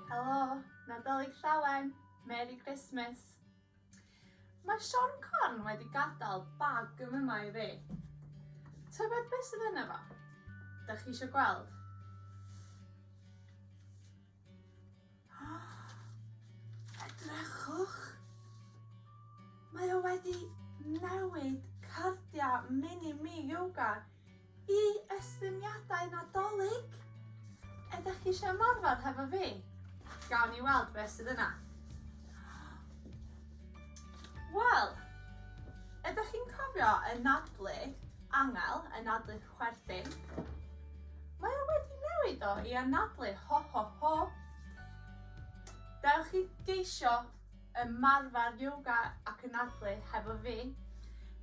Helo, Nadolig llawen, Merry Christmas. Mae Sion Corn wedi gadael bag yma i fi. Tybed beth sydd yna fo? Da chi eisiau gweld? Edrychwch! Mae o wedi newid cardiau mini mi ioga i symudiadau Nadolig. Ydych chi eisiau ymarfer hefo fi? Gawn ni weld beth sydd yna. Wel, ydych chi'n cofio y nadlu angel, y nadlu chwerthin? Mae o wedi newid o i anadlu ho ho ho. Dewch chi geisio ymarfer ioga ac anadlu hefo fi.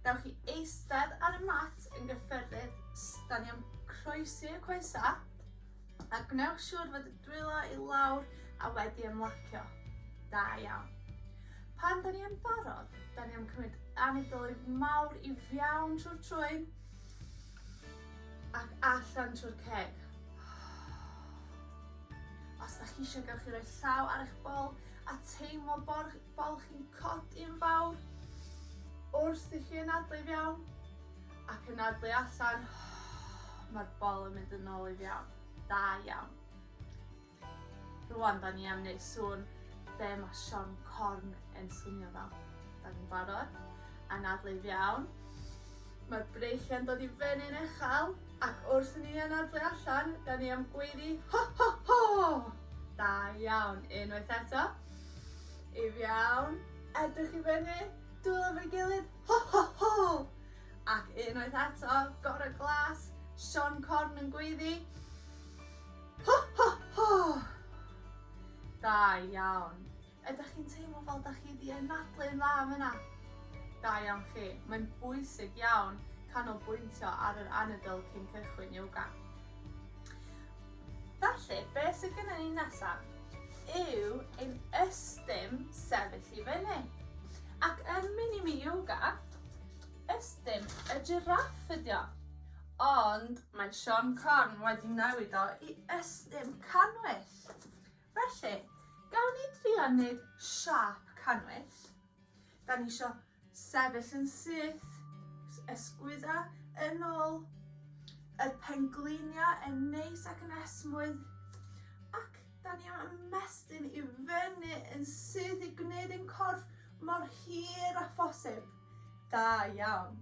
Dewch chi eistedd ar y mat yn gyffyrddus, da ni am croesi y coesa, a gwnewch siŵr fod y dwylo i lawr a wedi ymlacio. Da iawn. Pan da ni yn barod, da ni am cymryd Nadolig mawr i fewn trwy'r trwyn ac allan trwy'r ceg. Os da chi eisiau gewch chi roi llaw ar eich bol a teimlo bol chi'n codi'n fawr wrth i chi anadlu fewn ac anadlu allan, mae'r bol yn mynd yn ôl i fewn. Da iawn. Rwan da ni am wneud sŵn be mae Sion Corn yn swnio fel. Da ni'n barod, anadlu fewn. Mae'r breichiau'n dod i fyny'n uchel ac wrth i ni anadlu allan, da ni am gweiddi ho ho ho! Da iawn, unwaith eto. I fewn, edrych i fyny, dwylo fe'i gilydd, ho ho ho! Ac unwaith eto, gorau glas, Sion Corn yn gweiddi ho ho ho! Da iawn. Ydych chi'n teimlo fel da chi wedi anadlu'n dda am yna? Da iawn chi. Mae'n bwysig iawn canolbwyntio ar yr anadl cyn cychwyn ioga. Felly, beth sydd gennym ni nesaf yw ein ystym sefyll i fyny. Ac yn mini mi ioga, ystym y gyraff ydi o. Ond mae Sion Corn wedi newid o i ystym canwyll. Felly, gawn ni drio wneud siap canwyll. Da ni isio sefyll yn syth, ysgwydda yn ôl, y pengliniau yn neis ac yn esmwydd. Ac da ni am ymestyn i fyny yn syth i gwneud ein corff mor hir a phosib. Da iawn.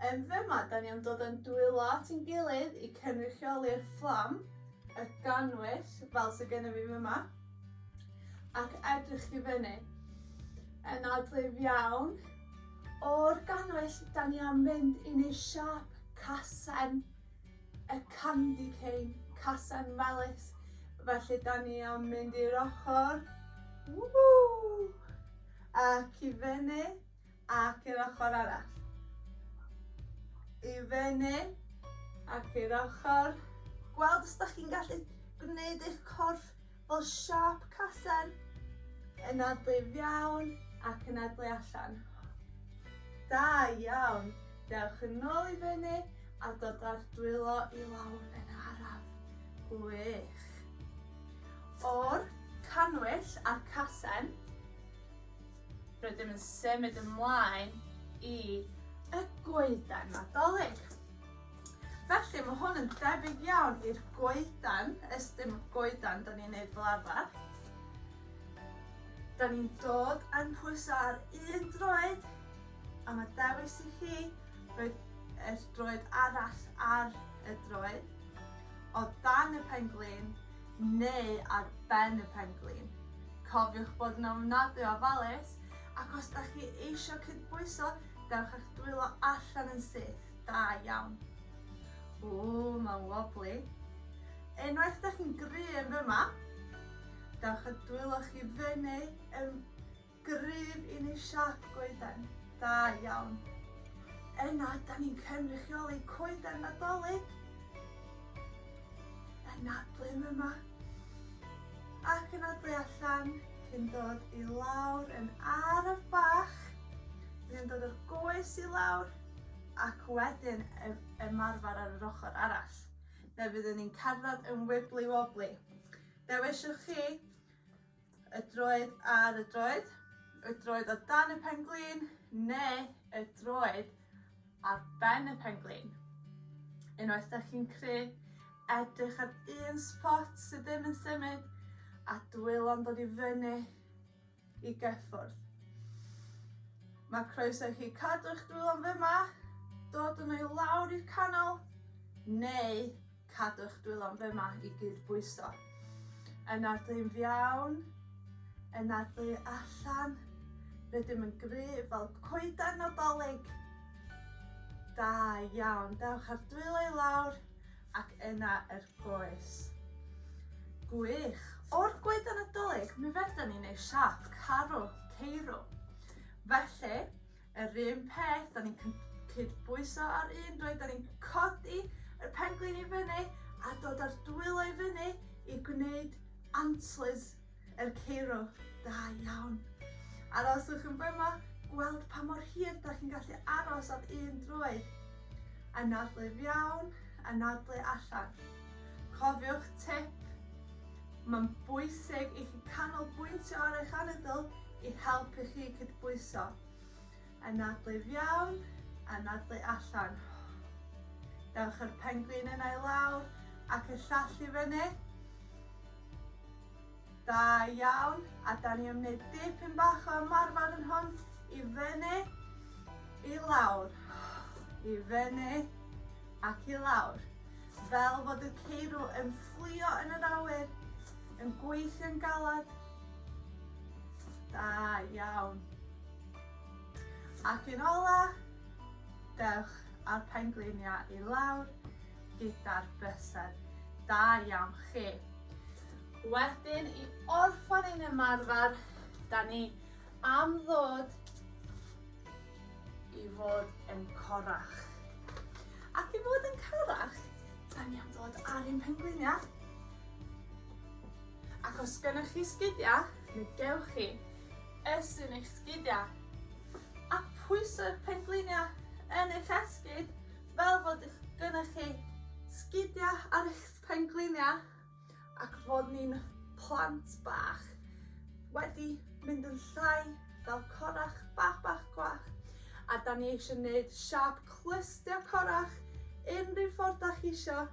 Yn fyma, da ni am dod yn dwylo at ein gilydd i cynrychioli'r fflam, y ganwyll, fel sydd gennym fi fyma, ac edrych i fyny. Yn adlu fewn, o'r ganwyll, da ni am mynd i wneud siap casen, y candy cane, casen melys. Felly, da ni am mynd i'r ochr, ac i fyny, ac i'r ochr arall. I fyny ac i'r ochr. Gweld os da chi'n gallu gwneud eich corff fel siap casen. Anadlu fewn ac anadlu allan. Da iawn. Dewch yn ôl i fyny a dod â'r dwylo i lawr yn araf. Gwych. O'r canwyll a'r casen, rydym yn symud ymlaen i y goedan Nadolig. Felly mae hwn yn debyg iawn i'r goedan, ystym goedan da ni'n neud fel arfer. Da ni'n dod yn pwyso ar un droed, a mae dewis i chi rhoi y droed arall ar y droed, o dan y penglin neu ar ben y penglin. Cofiwch bod yn ofnadwy o ofalus, ac os da chi eisiau cydbwyso, dewch eich dwylo allan yn syth. Da iawn. Mae'n wobbly. Unwaith da chi'n gry yn fyma, dewch y dwylo chi fyny yn gryf i ni siap goedan. Da iawn. Yna, da ni'n cynrychioli coedan Nadolig. Anadlu yma. Ac anadlu allan, cyn dod i lawr yn araf bach. Byddwn dod o'r goes i lawr ac wedyn ymarfer ar yr ochr arall. Fe byddwn ni'n cerdded yn wibbly wobbly. Dewisiwch chi y droed ar y droed, y droed o dan y penglin, neu y droed ar ben y penglin. Unwaith da chi'n creu, edrych ar un spot sydd ddim yn symud a dwylo'n dod i fyny i gyffwrdd. Mae croeso chi cadw'ch dwylo'n fyma, dod yn ei lawr i'r canol, neu cadw'ch dwylo'n fyma i gydbwyso. Yn adlu'n fiawn, yn adlu allan, rydym yn gry fel coeden Nadolig. Da iawn, dewch ar dwylo i lawr ac yna yr goes. Gwych! O'r goeden Nadolig, mi fedran ni wneud siap ceirw. Felly, yr un peth, da ni'n cydbwyso ar un droed, da ni'n codi y penglin i fyny a dod ar dwylo i fyny i gwneud antlers yr ceirw. Da iawn. Aroswch yn fyma, gweld pa mor hir da chi'n gallu aros ar un droed. Anadlu fiawn, anadlu allan. Cofiwch tip, mae'n bwysig i chi canolbwyntio ar eich anadl i helpu chi cydbwyso. Anadlu fiawn, anadlu allan. Dewch yr penglin yna i lawr ac y llall i fyny. Da iawn, a da ni yn gwneud dipyn bach o ymarfer yn hwn i fyny, i lawr, i fyny ac i lawr. Fel fod y ceirw yn fflio yn yr awyr, yn gweithio'n galad. Da iawn. Ac yn ola, dewch ar pengliniau i lawr gyda'r bysedd. Da iawn chi. Wedyn i orffen ein ymarfer, da ni am ddod i fod yn corach. Ac i fod yn corach, da ni am ddod ar ein pengliniau. Ac os gennych chi sgidiau, mi gewch chi ysyn eich sgidiau. A pwyso'r pengliniau yn eich esgid fel fod gennych chi sgidiau ar eich pengliniau ac fod ni'n plant bach wedi mynd yn llai fel corach bach gwach. A da ni eisiau gwneud siap clystio corach unrhyw ffordd da chi isio.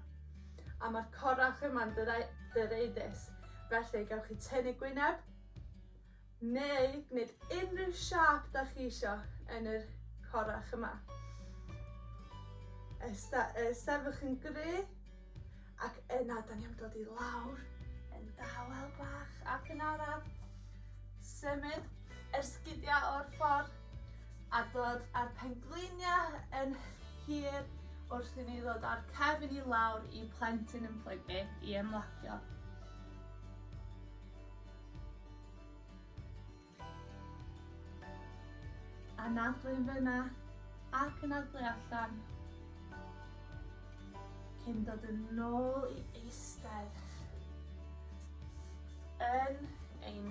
A mae'r corach yma'n dyreidus. Felly gewch chi tynnu gwyneb neu gwneud unrhyw siap da chi isio yn yr corach yma. Ystafwch yn gry ac yna da ni am dod i lawr yn dawel bach ac yn araf. Symud yr sgidiau o'r ffordd a dod ar pengliniau yn hir wrth i ni ddod ar cefn i lawr i plentyn yn plygu i ymlacio. Anadlu'n fyna ac anadlu allan. Cyn dod yn ôl i eistedd. Yn ein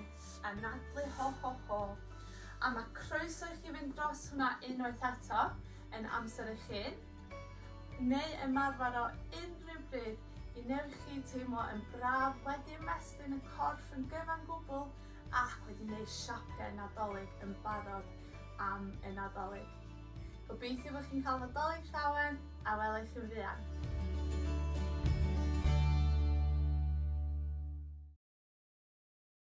anadlu ho. A mae croeso i chi fynd dros hwnna unwaith eto yn amser eich hun. Neu ymarfer o unrhyw bryd i newch chi teimlo yn braf wedi ymestyn y corff yn gyfan gwbl ac wedi gwneud siapau Nadolig yn barod am y Nadolig. Gobeithio bod chi'n cael Nadolig llawen a welai chi fuan.